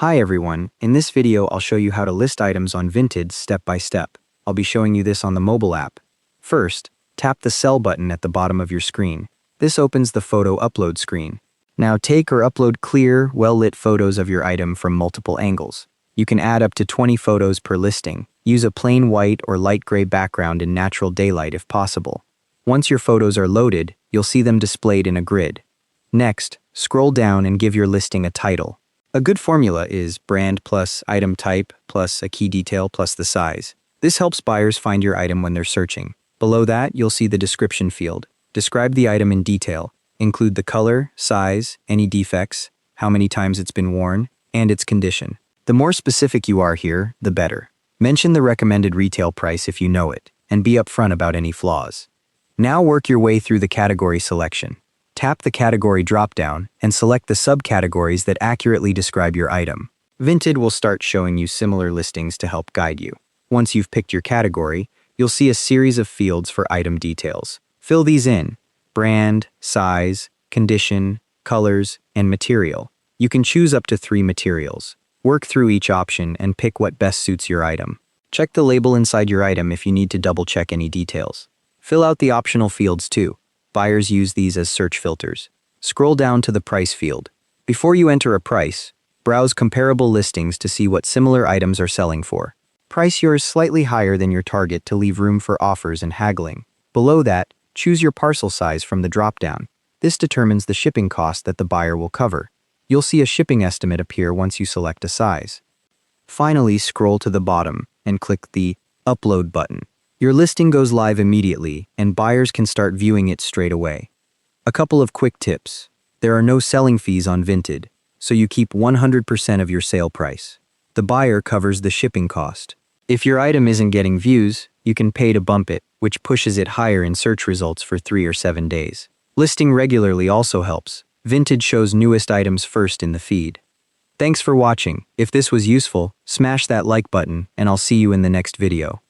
Hi everyone, in this video I'll show you how to list items on Vinted step by step. I'll be showing you this on the mobile app. First, tap the Sell button at the bottom of your screen. This opens the photo upload screen. Now take or upload clear, well-lit photos of your item from multiple angles. You can add up to 20 photos per listing. Use a plain white or light gray background in natural daylight if possible. Once your photos are loaded, you'll see them displayed in a grid. Next, scroll down and give your listing a title. A good formula is brand plus item type plus a key detail plus the size. This helps buyers find your item when they're searching. Below that, you'll see the description field. Describe the item in detail. Include the color, size, any defects, how many times it's been worn, and its condition. The more specific you are here, the better. Mention the recommended retail price if you know it, and be upfront about any flaws. Now work your way through the category selection. Tap the category drop-down and select the subcategories that accurately describe your item. Vinted will start showing you similar listings to help guide you. Once you've picked your category, you'll see a series of fields for item details. Fill these in: brand, size, condition, colors, and material. You can choose up to 3 materials. Work through each option and pick what best suits your item. Check the label inside your item if you need to double-check any details. Fill out the optional fields too. Buyers use these as search filters. Scroll down to the price field. Before you enter a price, browse comparable listings to see what similar items are selling for. Price yours slightly higher than your target to leave room for offers and haggling. Below that, choose your parcel size from the drop-down. This determines the shipping cost that the buyer will cover. You'll see a shipping estimate appear once you select a size. Finally, scroll to the bottom and click the Upload button. Your listing goes live immediately, and buyers can start viewing it straight away. A couple of quick tips. There are no selling fees on Vinted, so you keep 100% of your sale price. The buyer covers the shipping cost. If your item isn't getting views, you can pay to bump it, which pushes it higher in search results for 3 or 7 days. Listing regularly also helps. Vinted shows newest items first in the feed. Thanks for watching. If this was useful, smash that like button, and I'll see you in the next video.